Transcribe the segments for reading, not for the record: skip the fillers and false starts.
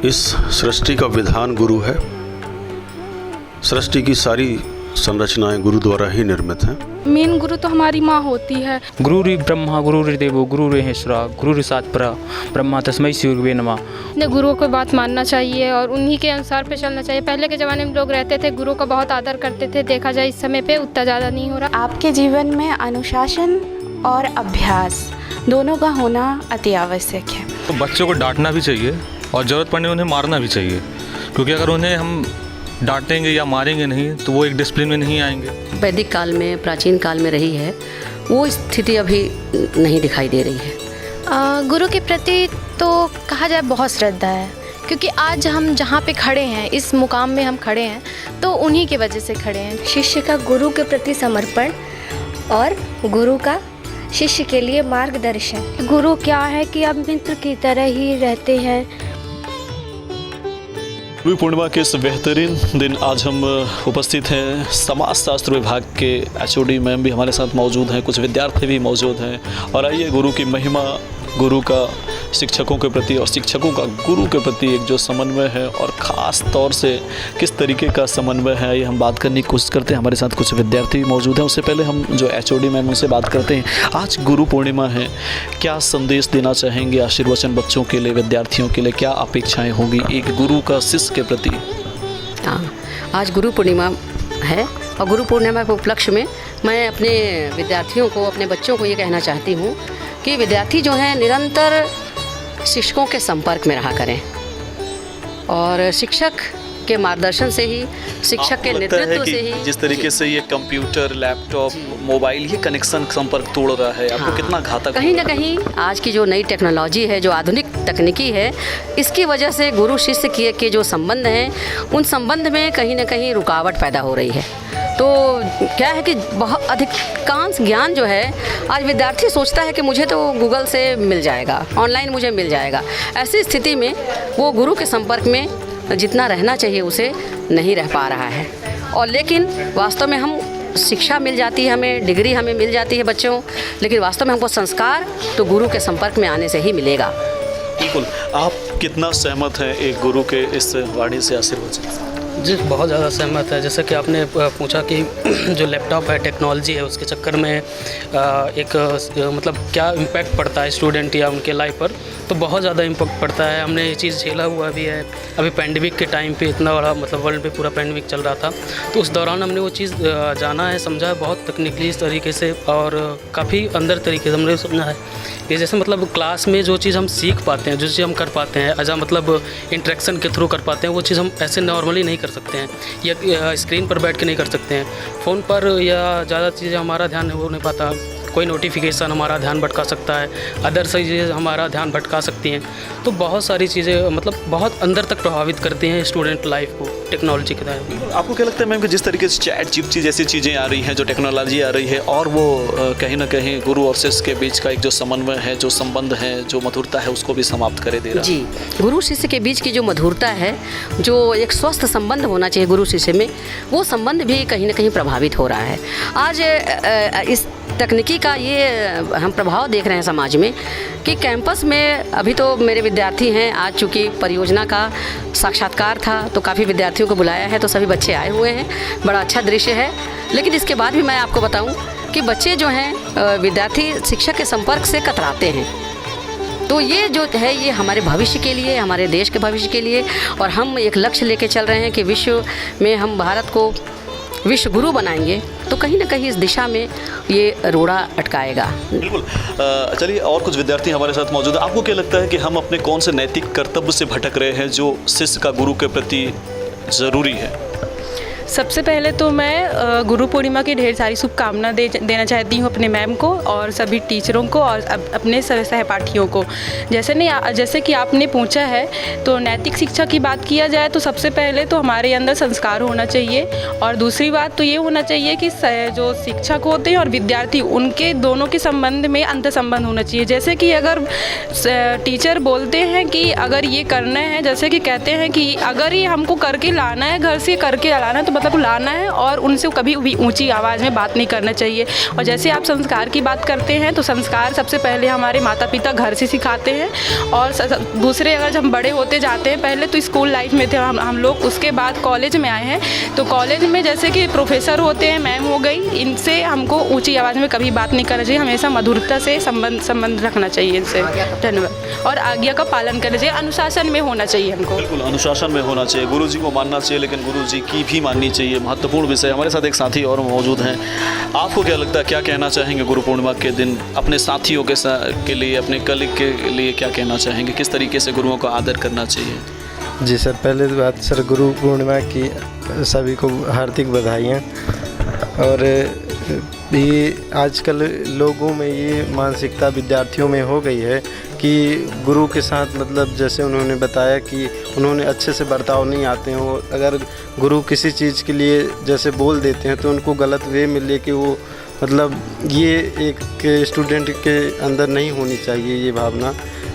इस सृष्टि का विधान गुरु है। सृष्टि की सारी संरचनाएं गुरु द्वारा ही निर्मित हैं। मेन गुरु तो हमारी माँ होती है। गुरुरि ब्रह्मा गुरुरि देवो गुरुरि महेश्वरा गुरुरि साक्षात् ब्रह्मा तस्मै श्री गुरुवे नमः। अपने गुरुओं को बात मानना चाहिए और उन्हीं के अनुसार पे चलना चाहिए। पहले के ज़माने में लोग रहते थे, गुरु का बहुत आदर करते थे। देखा जाए इस समय पे उतना ज़्यादा नहीं हो रहा। आपके जीवन में अनुशासन और अभ्यास दोनों का होना अति आवश्यक है। तो बच्चों को डांटना भी चाहिए और ज़रूरत पड़ने उन्हें मारना भी चाहिए, क्योंकि अगर उन्हें हम डांटेंगे या मारेंगे नहीं तो वो एक डिसिप्लिन में नहीं आएंगे। वैदिक काल में, प्राचीन काल में रही है वो स्थिति अभी नहीं दिखाई दे रही है। गुरु के प्रति तो कहा जाए बहुत श्रद्धा है, क्योंकि आज हम जहाँ पे खड़े हैं, इस मुकाम में हम खड़े हैं तो उन्हीं की वजह से खड़े हैं। शिष्य का गुरु के प्रति समर्पण और गुरु का शिष्य के लिए मार्गदर्शन। गुरु क्या है कि आप मित्र की तरह ही रहते हैं। गुरु पूर्णिमा के इस बेहतरीन दिन आज हम उपस्थित हैं। समाज शास्त्र विभाग के HOD मैम भी हमारे साथ मौजूद हैं, कुछ विद्यार्थी भी मौजूद हैं। और आइए गुरु की महिमा, गुरु का शिक्षकों के प्रति और शिक्षकों का गुरु के प्रति एक जो समन्वय है और ख़ास तौर से किस तरीके का समन्वय है, ये हम बात करने की कोशिश करते हैं। हमारे साथ कुछ विद्यार्थी भी मौजूद हैं। उससे पहले हम जो HOD मैम उनसे बात करते हैं। आज गुरु पूर्णिमा है, क्या संदेश देना चाहेंगे आशीर्वचन बच्चों के लिए, विद्यार्थियों के लिए? क्या अपेक्षाएँ होगी एक गुरु का शिष्य के प्रति? हाँ, आज गुरु पूर्णिमा है और गुरु पूर्णिमा के उपलक्ष्य में मैं अपने विद्यार्थियों को, अपने बच्चों को ये कहना चाहती हूँ कि विद्यार्थी जो हैं निरंतर शिक्षकों के संपर्क में रहा करें और शिक्षक के मार्गदर्शन से ही, शिक्षक के नेतृत्व से ही। जिस तरीके से ये कंप्यूटर, लैपटॉप, मोबाइल, ये कनेक्शन संपर्क तोड़ रहा है, आपको कितना घातक? कहीं ना कहीं आज की जो नई टेक्नोलॉजी है, जो आधुनिक तकनीकी है, इसकी वजह से गुरु शिष्य के जो संबंध हैं, उन संबंध में कहीं ना कहीं रुकावट पैदा हो रही है। तो क्या है कि बहुत अधिकांश ज्ञान जो है आज विद्यार्थी सोचता है कि मुझे तो गूगल से मिल जाएगा, ऑनलाइन मुझे मिल जाएगा। ऐसी स्थिति में वो गुरु के संपर्क में जितना रहना चाहिए उसे नहीं रह पा रहा है। और लेकिन वास्तव में हम शिक्षा मिल जाती है, हमें डिग्री हमें मिल जाती है बच्चों, लेकिन वास्तव में हमको संस्कार तो गुरु के संपर्क में आने से ही मिलेगा। बिल्कुल। आप कितना सहमत हैं एक गुरु के इस वाणी से, आशीर्वचन से? जी, बहुत ज़्यादा सहमत है। जैसा कि आपने पूछा कि जो लैपटॉप है, टेक्नोलॉजी है, उसके चक्कर में एक मतलब क्या इम्पैक्ट पड़ता है स्टूडेंट या उनके लाइफ पर, तो बहुत ज़्यादा इम्पैक्ट पड़ता है। हमने ये चीज़ झेला हुआ भी है। अभी पैंडेमिक के टाइम पे इतना बड़ा मतलब वर्ल्ड पे पूरा पैंडेमिक चल रहा था, तो उस दौरान हमने वो चीज़ जाना है, समझा है बहुत तकनीकी तरीके से और काफ़ी अंदर तरीके से हमने समझा है कि जैसे मतलब क्लास में जो चीज़ हम सीख पाते हैं, जो चीज़ हम कर पाते हैं एज मतलब इंटरेक्शन के थ्रू कर पाते हैं, वो चीज़ हम ऐसे नॉर्मली नहीं कर सकते हैं या स्क्रीन पर बैठ के नहीं कर सकते हैं। फ़ोन पर या ज़्यादा चीज़ें हमारा ध्यान हो नहीं पाता, कोई नोटिफिकेशन हमारा ध्यान भटका सकता है, अदर चीज़ें हमारा ध्यान भटका सकती हैं। तो बहुत सारी चीज़ें मतलब बहुत अंदर तक प्रभावित करती हैं स्टूडेंट लाइफ को टेक्नोलॉजी के द्वारा। आपको क्या लगता है मैम कि जिस तरीके से चैट जीपीटी जैसी चीज़ें आ रही हैं, जो टेक्नोलॉजी आ रही है, और वो कहीं ना कहीं गुरु और शिष्य के बीच का एक जो समन्वय है, जो संबंध है, जो मधुरता है, उसको भी समाप्त करे दे रहा है? जी, गुरु शिष्य के बीच की जो मधुरता है, जो एक स्वस्थ संबंध होना चाहिए गुरु शिष्य में, वो संबंध भी कहीं ना कहीं प्रभावित हो रहा है। आज इस तकनीकी का ये हम प्रभाव देख रहे हैं समाज में कि कैंपस में अभी तो मेरे विद्यार्थी हैं, आज चूँकि परियोजना का साक्षात्कार था तो काफ़ी विद्यार्थियों को बुलाया है, तो सभी बच्चे आए हुए हैं, बड़ा अच्छा दृश्य है। लेकिन इसके बाद भी मैं आपको बताऊं कि बच्चे जो हैं, विद्यार्थी शिक्षक के संपर्क से कतराते हैं। तो ये जो है ये हमारे भविष्य के लिए, हमारे देश के भविष्य के लिए, और हम एक लक्ष्य लेके चल रहे हैं कि विश्व में हम भारत को विश्व गुरु बनाएंगे, तो कहीं ना कहीं इस दिशा में ये रोड़ा अटकाएगा। बिल्कुल। चलिए, और कुछ विद्यार्थी हमारे साथ मौजूद है। आपको क्या लगता है कि हम अपने कौन से नैतिक कर्तव्य से भटक रहे हैं जो शिष्य का गुरु के प्रति ज़रूरी है? सबसे पहले तो मैं गुरु पूर्णिमा की ढेर सारी शुभकामना देना चाहती हूँ अपने मैम को और सभी टीचरों को और अपने सहपाठियों को। जैसे कि आपने पूछा है, तो नैतिक शिक्षा की बात किया जाए तो सबसे पहले तो हमारे अंदर संस्कार होना चाहिए, और दूसरी बात तो ये होना चाहिए कि जो शिक्षक होते हैं और विद्यार्थी, उनके दोनों के संबंध में अंतर संबंध होना चाहिए। जैसे कि अगर टीचर बोलते हैं कि अगर ये करना है, जैसे कि कहते हैं कि अगर ये हमको करके लाना है, घर से करके लाना है, तो मतलब लाना है और उनसे कभी भी ऊंची आवाज़ में बात नहीं करना चाहिए। और जैसे आप संस्कार की बात करते हैं तो संस्कार सबसे पहले हमारे माता पिता घर से सिखाते हैं और दूसरे अगर जब हम बड़े होते जाते हैं, पहले तो स्कूल लाइफ में थे हम लोग, उसके बाद कॉलेज में आए हैं तो कॉलेज में जैसे कि प्रोफेसर होते हैं, मैम हो गई, इनसे हमको ऊँची आवाज़ में कभी बात नहीं करना चाहिए, हमेशा मधुरता से संबंध रखना चाहिए इनसे। धन्यवाद। और आज्ञा का पालन करना चाहिए, अनुशासन में होना चाहिए हमको। बिल्कुल अनुशासन में होना चाहिए, गुरु जी को मानना चाहिए लेकिन गुरु जी की भी माननी चाहिए। महत्वपूर्ण विषय। हमारे साथ एक साथी और मौजूद हैं। आपको क्या लगता है, क्या कहना चाहेंगे गुरु पूर्णिमा के दिन अपने साथियों के लिए, अपने कलीग के लिए क्या कहना चाहेंगे? किस तरीके से गुरुओं का आदर करना चाहिए? जी सर, पहले बात सर गुरु पूर्णिमा की सभी को हार्दिक बधाइयाँ। और ये आजकल लोगों में ये मानसिकता विद्यार्थियों में हो गई है कि गुरु के साथ मतलब जैसे उन्होंने बताया कि उन्होंने अच्छे से बर्ताव नहीं आते हैं। और अगर गुरु किसी चीज़ के लिए जैसे बोल देते हैं तो उनको गलत वे में लेके वो मतलब ये एक स्टूडेंट के अंदर नहीं होनी चाहिए ये भावना,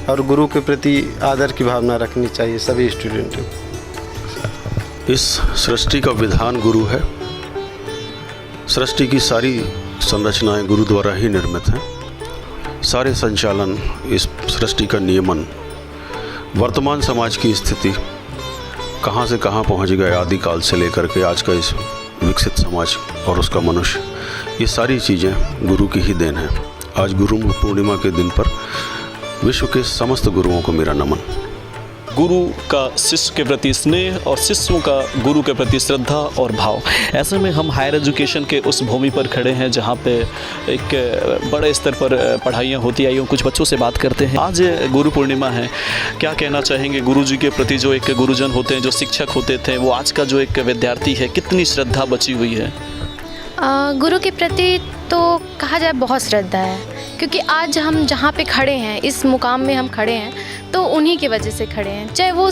और गुरु के प्रति आदर की भावना रखनी चाहिए सभी स्टूडेंट को। इस सृष्टि का विधान गुरु है। सृष्टि की सारी संरचनाएं गुरु द्वारा ही निर्मित हैं। सारे संचालन, इस सृष्टि का नियमन, वर्तमान समाज की स्थिति कहाँ से कहाँ पहुँच गए आदिकाल से लेकर के आज का इस विकसित समाज और उसका मनुष्य, ये सारी चीज़ें गुरु की ही देन है। आज गुरु पूर्णिमा के दिन पर विश्व के समस्त गुरुओं को मेरा नमन। गुरु का शिष्य के प्रति स्नेह और शिष्यों का गुरु के प्रति श्रद्धा और भाव। ऐसे में हम हायर एजुकेशन के उस भूमि पर खड़े हैं जहाँ पे एक बड़े स्तर पर पढ़ाइयाँ होती आई। कुछ बच्चों से बात करते हैं। आज गुरु पूर्णिमा है, क्या कहना चाहेंगे गुरु जी के प्रति? जो एक गुरुजन होते हैं, जो शिक्षक होते थे, वो आज का जो एक विद्यार्थी है, कितनी श्रद्धा बची हुई है? गुरु के प्रति तो कहा जाए बहुत श्रद्धा है, क्योंकि आज हम जहाँ पे खड़े हैं, इस मुकाम में हम खड़े हैं तो उन्हीं की वजह से खड़े हैं। चाहे वो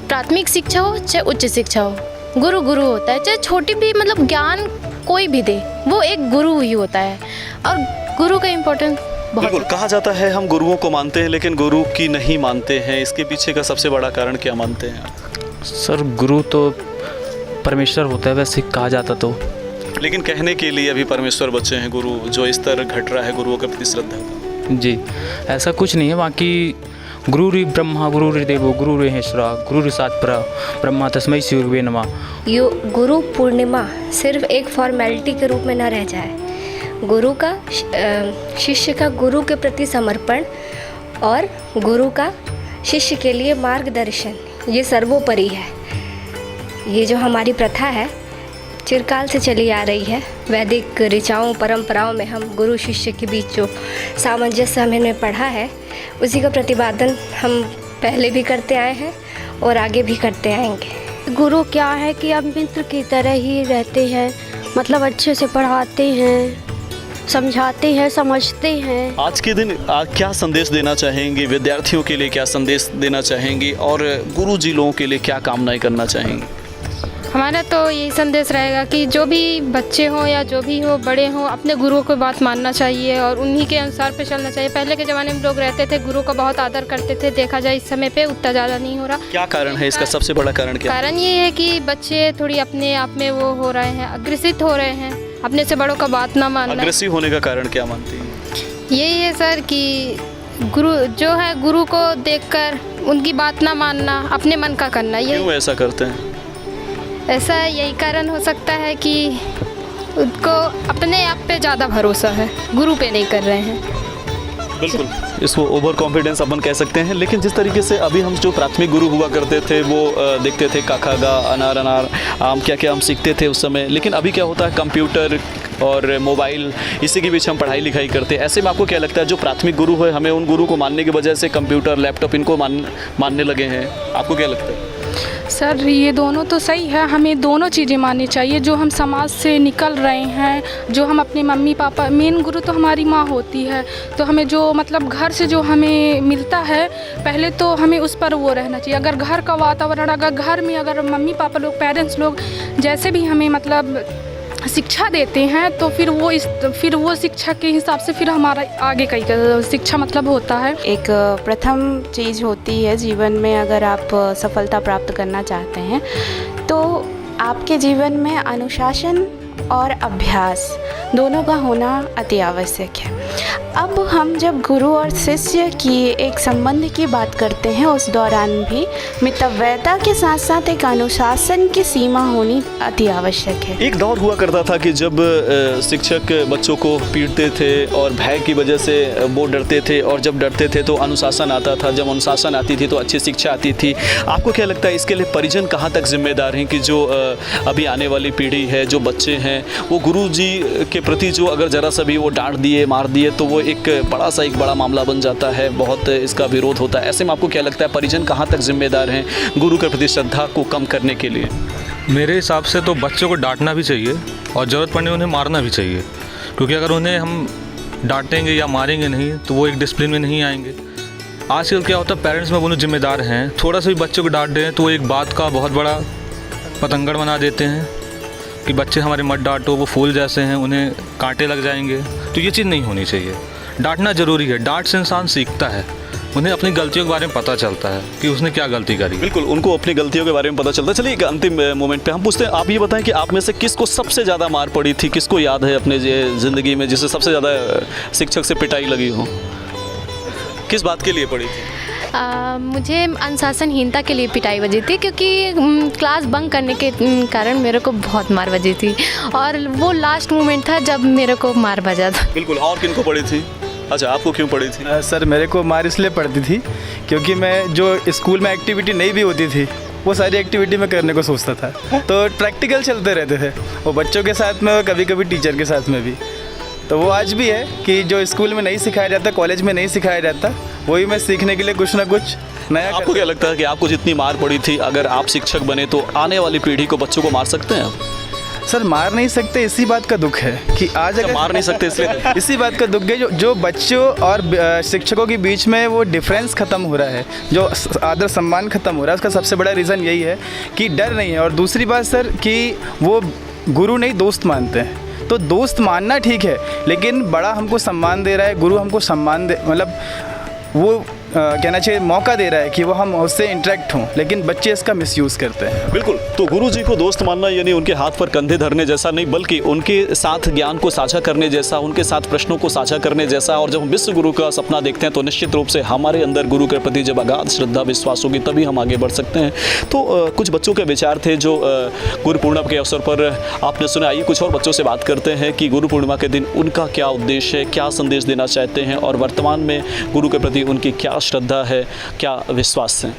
प्राथमिक शिक्षा हो, चाहे उच्च शिक्षा हो, गुरु गुरु होता है। चाहे छोटी भी मतलब ज्ञान कोई भी दे, वो एक गुरु ही होता है। और गुरु का इम्पोर्टेंस बिल्कुल। कहा जाता है हम गुरुओं को मानते हैं लेकिन गुरु की नहीं मानते हैं, इसके पीछे का सबसे बड़ा कारण क्या मानते हैं आप? सर गुरु तो परमेश्वर होता है वैसे कहा जाता तो, लेकिन कहने के लिए अभी परमेश्वर बच्चे हैं गुरु, जो स्तर घट रहा है गुरुओं के प्रति श्रद्धा का। जी ऐसा कुछ नहीं है। बाकी गुरुर् ब्रह्मा गुरुर्देवो गुरुर्महेश्वरा गुरुर्साक्षात् ब्रह्मा तस्मै श्री गुरुवे नमः। यो गुरु पूर्णिमा सिर्फ एक फॉर्मेलिटी के रूप में न रह जाए। गुरु का शिष्य का गुरु के प्रति समर्पण और गुरु का शिष्य के लिए मार्गदर्शन, ये सर्वोपरि है। ये जो हमारी प्रथा है चिरकाल से चली आ रही है। वैदिक ऋचाओं परंपराओं में हम गुरु शिष्य के बीच जो सामंजस्य हमने पढ़ा है, उसी का प्रतिपादन हम पहले भी करते आए हैं और आगे भी करते आएंगे। गुरु क्या है कि अब मित्र की तरह ही रहते हैं, मतलब अच्छे से पढ़ाते हैं, समझाते हैं, समझते हैं। आज के दिन क्या संदेश देना चाहेंगे विद्यार्थियों के लिए, क्या संदेश देना चाहेंगे और गुरु जी लोगों के लिए क्या कामनाएं करना चाहेंगे? हमारा तो यही संदेश रहेगा कि जो भी बच्चे हों या जो भी हो, बड़े हों, अपने गुरुओं को बात मानना चाहिए और उन्हीं के अनुसार पे चलना चाहिए। पहले के ज़माने में लोग रहते थे, गुरु का बहुत आदर करते थे। देखा जाए इस समय पे उतना ज़्यादा नहीं हो रहा। क्या कारण है इसका? सबसे बड़ा कारण क्या? कारण ये है कि बच्चे थोड़ी अपने आप में वो हो रहे हैं, अग्रसित हो रहे हैं, अपने से बड़ों का बात ना मानना। अग्रेसिव होने का कारण क्या मानते हैं? यही है सर कि गुरु जो है, गुरु को देखकर उनकी बात ना मानना, अपने मन का करना। ये क्यों ऐसा करते हैं? ऐसा यही कारण हो सकता है कि उनको अपने आप पे ज़्यादा भरोसा है, गुरु पे नहीं कर रहे हैं। बिल्कुल, इसको ओवर कॉन्फिडेंस अपन कह सकते हैं। लेकिन जिस तरीके से अभी हम जो प्राथमिक गुरु हुआ करते थे वो देखते थे काखा गा अनार अनार आम, क्या क्या हम सीखते थे उस समय। लेकिन अभी क्या होता है, कंप्यूटर और मोबाइल, इसी के बीच हम पढ़ाई लिखाई करते हैं। ऐसे में आपको क्या लगता है जो प्राथमिक गुरु है, हमें उन गुरु को मानने की वजह से कंप्यूटर लैपटॉप इनको मानने लगे हैं? आपको क्या लगता है? सर ये दोनों तो सही है, हमें दोनों चीज़ें माननी चाहिए। जो हम समाज से निकल रहे हैं, जो हम अपने मम्मी पापा, मेन गुरु तो हमारी माँ होती है, तो हमें जो मतलब घर से जो हमें मिलता है पहले तो हमें उस पर वो रहना चाहिए। अगर घर का वातावरण, अगर घर में अगर मम्मी पापा लोग, पेरेंट्स लोग जैसे भी हमें मतलब शिक्षा देते हैं तो फिर वो शिक्षा के हिसाब से फिर हमारा आगे का शिक्षा मतलब होता है। एक प्रथम चीज़ होती है जीवन में, अगर आप सफलता प्राप्त करना चाहते हैं तो आपके जीवन में अनुशासन और अभ्यास दोनों का होना अति आवश्यक है। अब हम जब गुरु और शिष्य की एक संबंध की बात करते हैं, उस दौरान भी मितव्ययता के साथ साथ एक अनुशासन की सीमा होनी अति आवश्यक है। एक दौर हुआ करता था कि जब शिक्षक बच्चों को पीटते थे और भय की वजह से वो डरते थे, और जब डरते थे तो अनुशासन आता था, जब अनुशासन आती थी तो अच्छी शिक्षा आती थी। आपको क्या लगता है इसके लिए परिजन कहाँ तक जिम्मेदार हैं कि जो अभी आने वाली पीढ़ी है, जो बच्चे हैं, वो गुरु जी के प्रति जो अगर ज़रा सा भी वो डांट दिए, मार दिए तो वो एक बड़ा मामला बन जाता है, बहुत इसका विरोध होता है। ऐसे में आपको क्या लगता है परिजन कहाँ तक जिम्मेदार हैं गुरु के प्रति श्रद्धा को कम करने के लिए? मेरे हिसाब से तो बच्चों को डांटना भी चाहिए और ज़रूरत पड़ने उन्हें मारना भी चाहिए, क्योंकि अगर उन्हें हम डांटेंगे या मारेंगे नहीं तो वो एक डिसिप्लिन में नहीं आएंगे। आजकल क्या होता है, पेरेंट्स में वो जिम्मेदार हैं, थोड़ा सा भी बच्चों को डांट दें तो वो एक बात का बहुत बड़ा पतंगड़ बना देते हैं कि बच्चे हमारे मत डांटो, वो फूल जैसे हैं, उन्हें कांटे लग जाएंगे। तो ये चीज़ नहीं होनी चाहिए। डांटना ज़रूरी है, डांट से इंसान सीखता है, उन्हें अपनी गलतियों के बारे में पता चलता है कि उसने क्या गलती करी। बिल्कुल, उनको अपनी गलतियों के बारे में पता चलता है। चलिए एक अंतिम मोमेंट पे हम पूछते हैं, आप ये बताएं कि आप में से किसको सबसे ज़्यादा मार पड़ी थी, किसको याद है अपने ज़िंदगी में जिससे सबसे ज़्यादा शिक्षक से पिटाई लगी हो? किस बात के लिए पड़ी थी? मुझे अनुशासनहीनता के लिए पिटाई बजी थी, क्योंकि क्लास बंक करने के कारण मेरे को बहुत मार बजी थी, और वो लास्ट मोमेंट था जब मेरे को मार बजा था। बिल्कुल। और किनको पड़ी थी? अच्छा, आपको क्यों पड़ी थी? सर मेरे को मार इसलिए पड़ती थी क्योंकि मैं जो स्कूल में एक्टिविटी नहीं भी होती थी वो सारी एक्टिविटी में करने को सोचता था, तो प्रैक्टिकल चलते रहते थे, वो बच्चों के साथ में और कभी कभी टीचर के साथ में भी। तो वो आज भी है कि जो स्कूल में नहीं सिखाया जाता, कॉलेज में नहीं सिखाया जाता, वही मैं सीखने के लिए कुछ ना कुछ नया। आपको क्या लगता है कि आपको जितनी मार पड़ी थी, अगर आप शिक्षक बने तो आने वाली पीढ़ी को, बच्चों को मार सकते हैं आप? सर मार नहीं सकते, इसी बात का दुख है कि आज अगर मार नहीं सकते इसलिए इसी बात का दुख है जो बच्चों और शिक्षकों के बीच में वो डिफरेंस ख़त्म हो रहा है, जो आदर सम्मान ख़त्म हो रहा है, उसका सबसे बड़ा रीज़न यही है कि डर नहीं है। और दूसरी बात सर कि वो गुरु नहीं दोस्त मानते हैं, तो दोस्त मानना ठीक है, लेकिन बड़ा हमको सम्मान दे रहा है, गुरु हमको सम्मान दे, मतलब वो कहना चाहिए मौका दे रहा है कि वो हम उससे इंटरेक्ट हों, लेकिन बच्चे इसका मिसयूज़ करते हैं। बिल्कुल। तो गुरु जी को दोस्त मानना यानी उनके हाथ पर कंधे धरने जैसा नहीं, बल्कि उनके साथ ज्ञान को साझा करने जैसा, उनके साथ प्रश्नों को साझा करने जैसा। और जब हम विश्व गुरु का सपना देखते हैं तो निश्चित रूप से हमारे अंदर गुरु के प्रति जब अगाध श्रद्धा विश्वास होगी तभी हम आगे बढ़ सकते हैं। तो कुछ बच्चों के विचार थे जो गुरु पूर्णिमा के अवसर पर आपने सुना। आइए कुछ और बच्चों से बात करते हैं कि गुरु पूर्णिमा के दिन उनका क्या उद्देश्य है, क्या संदेश देना चाहते हैं, और वर्तमान में गुरु के प्रति उनकी क्या श्रद्धा है, क्या विश्वास है।